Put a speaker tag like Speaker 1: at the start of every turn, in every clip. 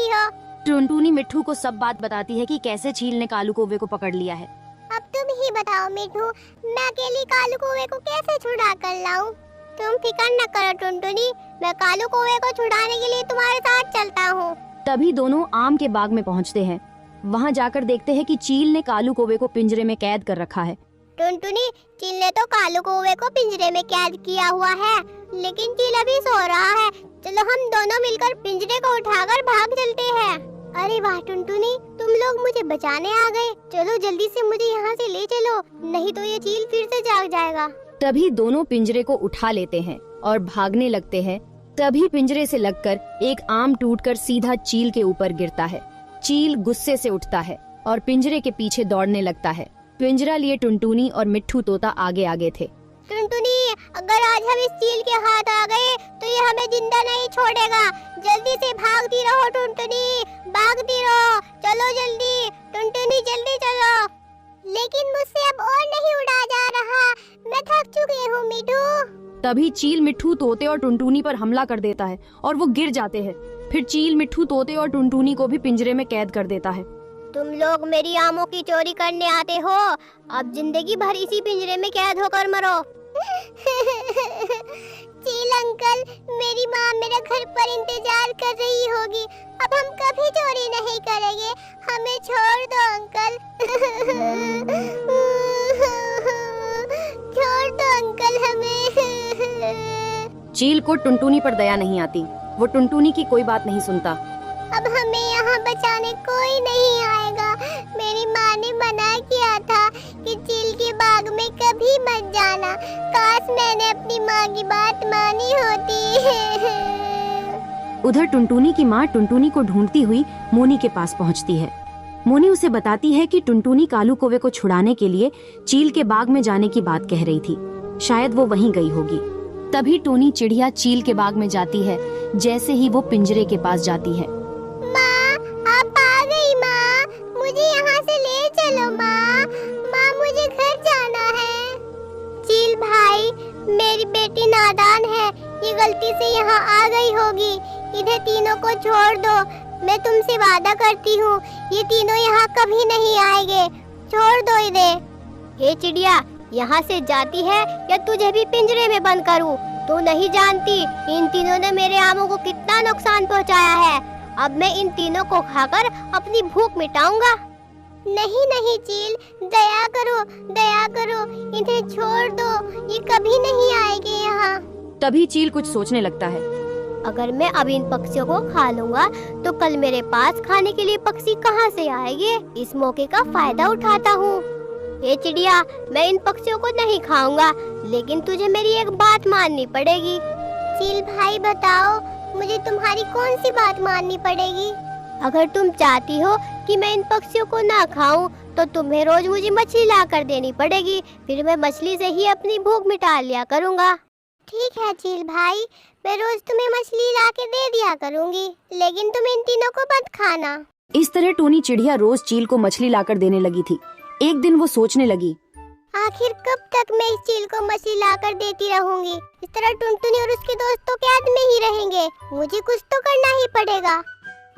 Speaker 1: रही हो?
Speaker 2: टुनटुनी मिट्ठू को सब बात बताती है कि कैसे चील ने कालू कौवे को पकड़ लिया है।
Speaker 1: अब तुम ही बताओ मिट्ठू, मैं अकेली कालू कौवे को कैसे छुड़ा कर लाऊं? तुम फिक्र न करो टुनटुनी, मैं कालू कौवे को छुड़ाने के लिए तुम्हारे साथ चलता हूँ।
Speaker 2: तभी दोनों आम के बाग में पहुंचते हैं। वहां जाकर देखते हैं कि चील ने कालू कौवे को पिंजरे में कैद कर रखा है।
Speaker 1: टुनटुनी, चील ने तो कालू कौवे को पिंजरे में कैद किया हुआ है, लेकिन चील अभी सो रहा है। चलो हम दोनों मिलकर पिंजरे को उठाकर भाग चलते हैं। अरे वाह टुनटुनी, तुम लोग मुझे बचाने आ गए। चलो जल्दी से मुझे यहाँ से ले चलो, नहीं तो ये चील फिर से जाग जाएगा।
Speaker 2: तभी दोनों पिंजरे को उठा लेते हैं और भागने लगते हैं। तभी पिंजरे से लगकर एक आम टूटकर सीधा चील के ऊपर गिरता है। चील गुस्से से उठता है और पिंजरे के पीछे दौड़ने लगता है। पिंजरा लिए टुनटुनी और मिट्ठू तोता आगे आगे थे।
Speaker 1: टुनटुनी, अगर आज हम इस चील के हाथ आ गए तो ये हमें जिंदा नहीं छोड़ेगा। जल्दी से भागती रहो टुनटुनी, भागती रहो। चलो जल्दी टुनटुनी, जल्दी चलो। लेकिन मुझसे अब और नहीं उड़ा जा रहा, मैं थक चुकी हूँ मिट्ठू।
Speaker 2: तभी चील मिट्ठू तोते और टुनटुनी पर हमला कर देता है और वो गिर जाते हैं। फिर चील मिट्ठू तोते और टुनटुनी को भी पिंजरे में कैद कर देता है।
Speaker 1: तुम लोग मेरी आमों की चोरी करने आते हो, अब जिंदगी भर इसी पिंजरे में कैद होकर मरो। चील अंकल, मेरी माँ मेरे घर पर इंतजार कर रही होगी। अब हम कभी चोरी नहीं करेंगे, हमें छोड़ दो अंकल। छोड़ दो अंकल हमें।
Speaker 2: चील को टुनटुनी पर दया नहीं आती, वो टुनटुनी की कोई बात नहीं सुनता।
Speaker 1: अब हमें यहाँ बचाने कोई नहीं आएगा। मेरी माँ ने मना किया था कि चील के बाग में कभी मत जाना। काश मैंने अपनी माँ की बात मानी होती।
Speaker 2: उधर टुनटुनी की माँ टुनटुनी को ढूंढती हुई मोनी के पास पहुँचती है। मोनी उसे बताती है कि टुनटुनी कालू कौवे को छुड़ाने के लिए चील के बाग में जाने की बात कह रही थी। शायद वो वहीं गई होगी। तभी टोनी चिड़िया चील के बाग में जाती है। जैसे ही वो पिंजरे के पास जाती है,
Speaker 1: माँ, आप आ गई माँ, मुझे यहाँ से ले चलो माँ। माँ, मुझे घर जाना है। चील भाई, मेरी बेटी नादान है, ये गलती से यहाँ आ गई होगी। इन्हें तीनों को छोड़ दो, मैं तुमसे वादा करती हूँ ये तीनों यहाँ कभी नहीं आएंगे। छोड़ दो इन्हें। ये चिड़िया यहाँ से जाती है या तुझे भी पिंजरे में बंद करूँ? तू नहीं जानती इन तीनों ने मेरे आमों को कितना नुकसान पहुँचाया है। अब मैं इन तीनों को खाकर अपनी भूख मिटाऊंगा। नहीं नहीं चील, दया करो, दया करो, इन्हें छोड़ दो, ये कभी नहीं आएंगे यहाँ।
Speaker 2: तभी चील कुछ सोचने लगता है।
Speaker 1: अगर मैं अब इन पक्षियों को खा लूंगा तो कल मेरे पास खाने के लिए पक्षी कहाँ से आएंगे? इस मौके का फायदा उठाता हूँ। ये चिड़िया, मैं इन पक्षियों को नहीं खाऊंगा, लेकिन तुझे मेरी एक बात माननी पड़ेगी। चील भाई बताओ, मुझे तुम्हारी कौन सी बात माननी पड़ेगी? अगर तुम चाहती हो कि मैं इन पक्षियों को ना खाऊं, तो तुम्हें रोज मुझे मछली ला कर देनी पड़ेगी। फिर मैं मछली से ही अपनी भूख मिटा लिया करूँगा। ठीक है चील भाई, मैं रोज तुम्हें मछली ला के दे दिया करूँगी, लेकिन तुम इन तीनों को मत खाना।
Speaker 2: इस तरह टोनी चिड़िया रोज चील को मछली लाकर देने लगी थी। एक दिन वो सोचने लगी,
Speaker 1: आखिर कब तक मैं इस चील को मछली लाकर देती रहूंगी? इस तरह टुनटुनी और उसके दोस्त तो कैद में ही रहेंगे। मुझे कुछ तो करना ही पड़ेगा।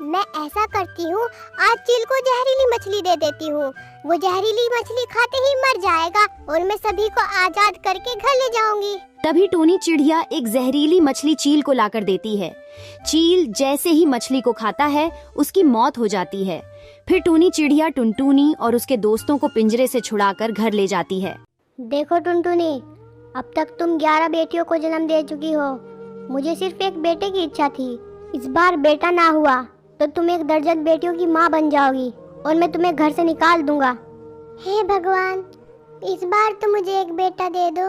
Speaker 1: मैं ऐसा करती हूँ, आज चील को जहरीली मछली दे देती हूँ। वो जहरीली मछली खाते ही मर जाएगा और मैं सभी को आजाद करके घर ले जाऊंगी।
Speaker 2: तभी टोनी चिड़िया एक जहरीली मछली चील को लाकर देती है। चील जैसे ही मछली को खाता है, उसकी मौत हो जाती है। फिर टोनी चिड़िया टुनटुनी और उसके दोस्तों को पिंजरे से छुड़ाकर घर ले जाती है।
Speaker 1: देखो टुनटुनी, अब तक तुम 11 बेटियों को जन्म दे चुकी हो। मुझे सिर्फ एक बेटे की इच्छा थी। इस बार बेटा ना हुआ तो तुम एक दर्जन बेटियों की माँ बन जाओगी और मैं तुम्हें घर से निकाल दूंगा। हे भगवान, इस बार तो मुझे एक बेटा दे दो,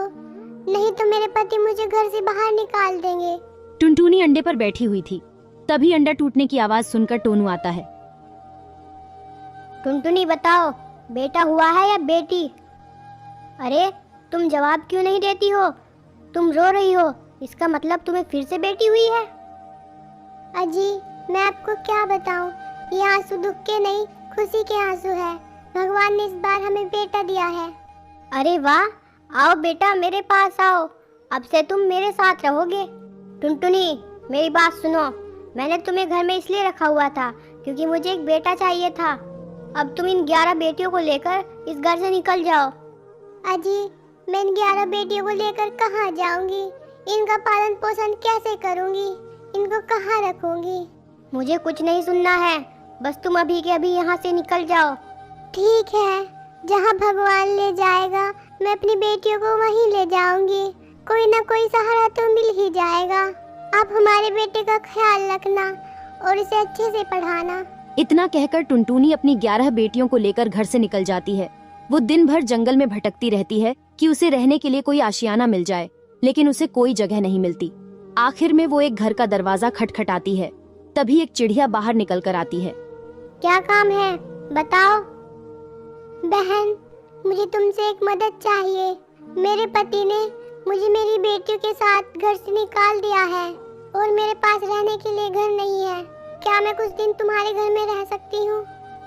Speaker 1: नहीं तो मेरे पति मुझे घर से बाहर निकाल देंगे।
Speaker 2: टुनटुनी अंडे पर बैठी हुई थी। तभी अंडा टूटने की आवाज सुनकर टोनू आता है।
Speaker 1: टुनटुनी बताओ, बेटा हुआ है या बेटी? अरे तुम जवाब क्यों नहीं देती हो? तुम रो रही हो, इसका मतलब तुम्हें फिर से बेटी हुई है। अजी, मैं आपको क्या बताऊं, ये आंसू दुख के नहीं खुशी के आंसू है। भगवान ने इस बार हमें बेटा दिया है। अरे वाह, आओ बेटा मेरे पास आओ, अब से तुम मेरे साथ रहोगे। टुनटुनी मेरी बात सुनो, मैंने तुम्हें घर में इसलिए रखा हुआ था क्योंकि मुझे एक बेटा चाहिए था। अब तुम इन 11 बेटियों को लेकर इस घर से निकल जाओ। अजी, मैं इन 11 बेटियों को लेकर कहाँ जाऊंगी? इनका पालन पोषण कैसे करूंगी? इनको कहाँ रखूंगी? मुझे कुछ नहीं सुनना है, बस तुम अभी के अभी यहाँ से निकल जाओ। ठीक है, जहाँ भगवान ले जाएगा मैं अपनी बेटियों को वहीं ले जाऊंगी। कोई ना कोई सहारा तो मिल ही जाएगा। आप हमारे बेटे का ख्याल रखना और इसे अच्छे से पढ़ाना।
Speaker 2: इतना कहकर टुनटुनी अपनी 11 बेटियों को लेकर घर से निकल जाती है। वो दिन भर जंगल में भटकती रहती है कि उसे रहने के लिए कोई आशियाना मिल जाए, लेकिन उसे कोई जगह नहीं मिलती। आखिर में वो एक घर का दरवाजा खटखटाती है। तभी एक चिड़िया बाहर निकल कर आती है।
Speaker 1: क्या काम है, बताओ। बहन, मुझे तुमसे एक मदद चाहिए। मेरे पति ने मुझे मेरी बेटियों के साथ घर से निकाल दिया है और मेरे पास रहने के लिए घर नहीं है। क्या मैं कुछ दिन तुम्हारे घर में रह सकती हूँ?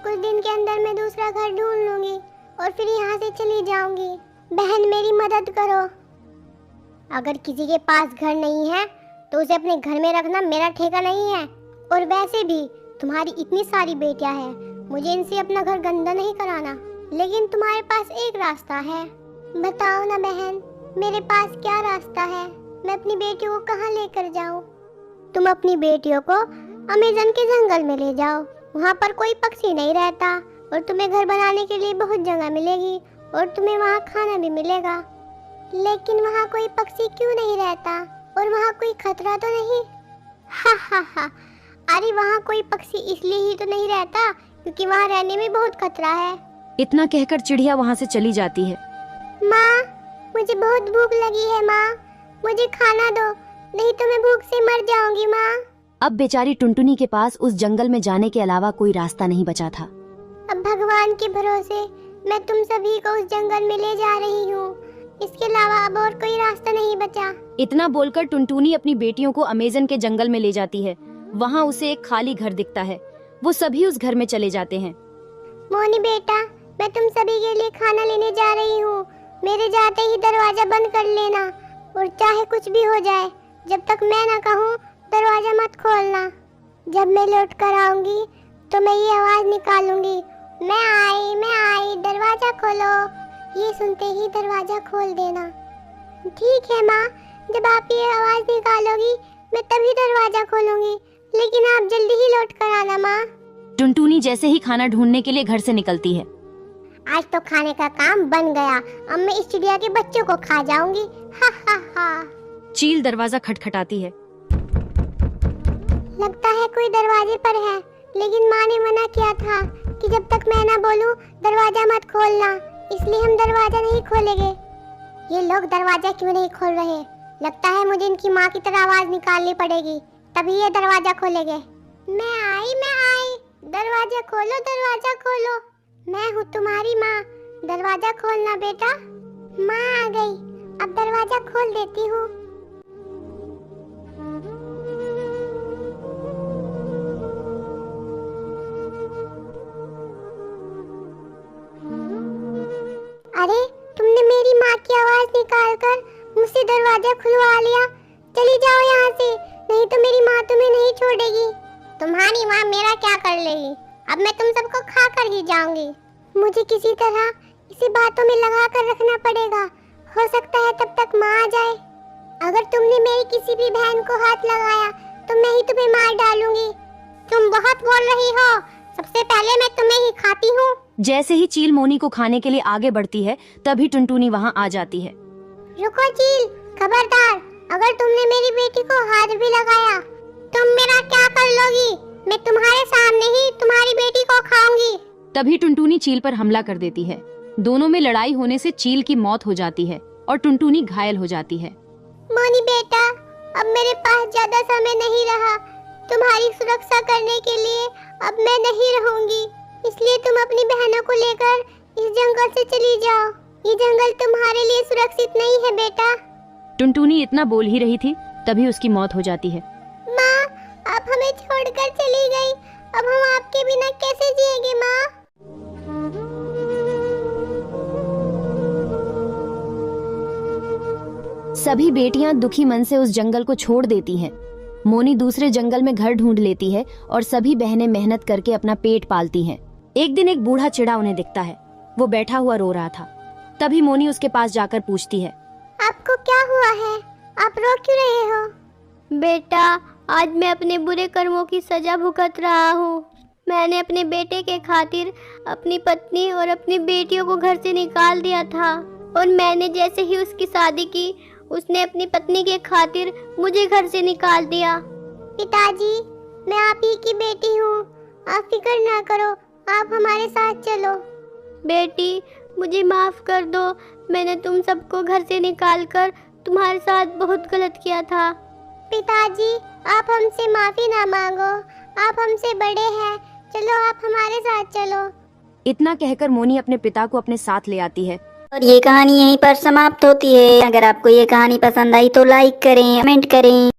Speaker 1: कुछ दिन के अंदर मैं दूसरा घर ढूंढ लूंगी और फिर यहाँ से चली जाऊंगी। बहन, मेरी मदद करो। अगर किसी के पास घर नहीं है तो उसे अपने घर में रखना मेरा ठेका नहीं है। और वैसे भी तुम्हारी इतनी सारी बेटियां हैं, मुझे इनसे अपना घर गंदा नहीं कराना। लेकिन तुम्हारे पास एक रास्ता है, बताओ ना बहन, मेरे पास क्या रास्ता है? मैं अपनी बेटियों को कहाँ लेकर जाऊँ? तुम अपनी बेटियों को अमेज़न के जंगल में ले जाओ। वहाँ पर कोई पक्षी नहीं रहता और तुम्हें घर बनाने के लिए बहुत जगह मिलेगी और तुम्हें वहाँ खाना भी मिलेगा। लेकिन वहाँ कोई पक्षी क्यों नहीं रहता और वहाँ कोई खतरा तो नहीं? हा हा हा, अरे वहाँ कोई पक्षी इसलिए ही तो नहीं रहता क्योंकि वहाँ रहने में बहुत खतरा है।
Speaker 2: इतना कहकर चिड़िया वहाँ से चली जाती है।
Speaker 1: माँ, मुझे बहुत भूख लगी है माँ, मुझे खाना दो, नहीं तो मैं भूख से मर जाऊंगी माँ।
Speaker 2: अब बेचारी टुनटुनी के पास उस जंगल में जाने के अलावा कोई रास्ता नहीं बचा था।
Speaker 1: अब भगवान के भरोसे मैं तुम सभी को उस जंगल में ले जा रही हूँ। इसके अलावा अब और कोई रास्ता नहीं बचा।
Speaker 2: इतना बोलकर टुनटुनी अपनी बेटियों को अमेज़न के जंगल में ले जाती है। वहाँ उसे एक खाली घर दिखता है। वो सभी उस घर में चले जाते हैं।
Speaker 1: मोनी बेटा, मैं तुम सभी के लिए खाना लेने जा रही हूँ। मेरे जाते ही दरवाजा बंद कर लेना और चाहे कुछ भी हो जाए, जब तक मैं ना कहूँ दरवाजा मत खोलना। जब मैं लौट कर आऊंगी तो मैं ये आवाज निकालूंगी, मैं आई, दरवाजा खोलो। ये सुनते ही दरवाजा खोल देना। ठीक है माँ, जब आप ये आवाज निकालोगी मैं तभी दरवाजा खोलूंगी, लेकिन आप जल्दी ही लौट कर आना माँ।
Speaker 2: टुनटुनी जैसे ही खाना ढूंढने के लिए घर से निकलती है।
Speaker 1: आज तो खाने का काम बन गया। अब मैं इस चिड़िया के बच्चों को खा जाऊंगी। हा हा हा।
Speaker 2: चील दरवाजा खटखटाती है।
Speaker 1: लगता है कोई दरवाजे पर है, लेकिन माँ ने मना किया था कि जब तक मैं ना बोलूं दरवाजा मत खोलना, इसलिए हम दरवाजा नहीं खोलेंगे। ये लोग दरवाजा क्यों नहीं खोल रहे? लगता है मुझे इनकी माँ की तरह आवाज निकालनी पड़ेगी, तभी ये दरवाजा खोलेंगे। मैं आई, दरवाजा खोलो, दरवाजा खोलो। मैं हूँ तुम्हारी माँ, दरवाजा खोलना बेटा। माँ आ गई, अब दरवाजा खोल देती हूँ। अरे, तुमने मेरी माँ की आवाज निकालकर मुझसे दरवाजा खुलवा लिया। चली जाओ यहाँ से, नहीं तो मेरी माँ तुम्हें नहीं छोड़ेगी। तुम्हारी माँ मेरा क्या कर लेगी? अब मैं तुम सबको खा कर ही जाऊंगी। मुझे किसी तरह इसे बातों में लगा कर रखना पड़ेगा। हो सकता है तब तक माँ आ जाए। अगर तुमने मेरी किसी भी बहन को हाथ लगाया तो मैं ही तुम्हें मार डालूंगी। तुम बहुत बोल रही हो, सबसे पहले मैं तुम्हें ही खाती हूँ।
Speaker 2: जैसे ही चील मोनी को खाने के लिए आगे बढ़ती है, तभी टुनटुनी वहाँ आ जाती है।
Speaker 1: रुको चील, खबरदार, अगर तुमने मेरी बेटी को हाथ भी लगाया तुम मेरा क्या कर लोगी? मैं तुम्हारे सामने ही तुम्हारी बेटी को खाऊंगी।
Speaker 2: तभी टुनटुनी चील पर हमला कर देती है। दोनों में लड़ाई होने से चील की मौत हो जाती है और टुनटुनी घायल हो जाती है।
Speaker 1: मोनी बेटा, अब मेरे पास ज्यादा समय नहीं रहा। तुम्हारी सुरक्षा करने के लिए अब मैं नहीं रहूंगी, इसलिए तुम अपनी बहनों को लेकर इस जंगल से चली जाओ। ये जंगल तुम्हारे लिए सुरक्षित नहीं है बेटा।
Speaker 2: टुनटुनी इतना बोल ही रही थी, तभी उसकी मौत हो जाती है।
Speaker 1: माँ, आप हमें छोड़कर चली गई। अब हम आपके बिना कैसे जिएंगे माँ?
Speaker 2: सभी बेटियां दुखी मन से उस जंगल को छोड़ देती हैं। मोनी दूसरे जंगल में घर ढूंढ लेती है और सभी बहनें मेहनत करके अपना पेट पालती हैं। एक दिन एक बूढ़ा चिड़ा उन्हें दिखता है। वो बैठा हुआ रो रहा था। तभी मोनी उसके पास जाकर पूछती है,
Speaker 1: आपको क्या हुआ है? आप रो क्यों रहे हो? बेटा, आज मैं अपने बुरे कर्मों की सजा भुगत रहा हूँ। मैंने अपने बेटे के खातिर अपनी पत्नी और अपनी बेटियों को घर से निकाल दिया था, और मैंने जैसे ही उसकी शादी की, उसने अपनी पत्नी के खातिर मुझे घर से निकाल दिया। पिताजी, मैं आप ही की बेटी हूँ, आप फिक्र ना करो, आप हमारे साथ चलो। बेटी, मुझे माफ कर दो, मैंने तुम सबको घर से निकालकर तुम्हारे साथ बहुत गलत किया था। पिताजी, आप हमसे माफी ना मांगो, आप हमसे बड़े हैं, चलो आप हमारे साथ चलो।
Speaker 2: इतना कहकर मोनी अपने पिता को अपने साथ ले आती है।
Speaker 3: और ये कहानी यहीं पर समाप्त होती है। अगर आपको ये कहानी पसंद आई तो लाइक करें, कमेंट करें।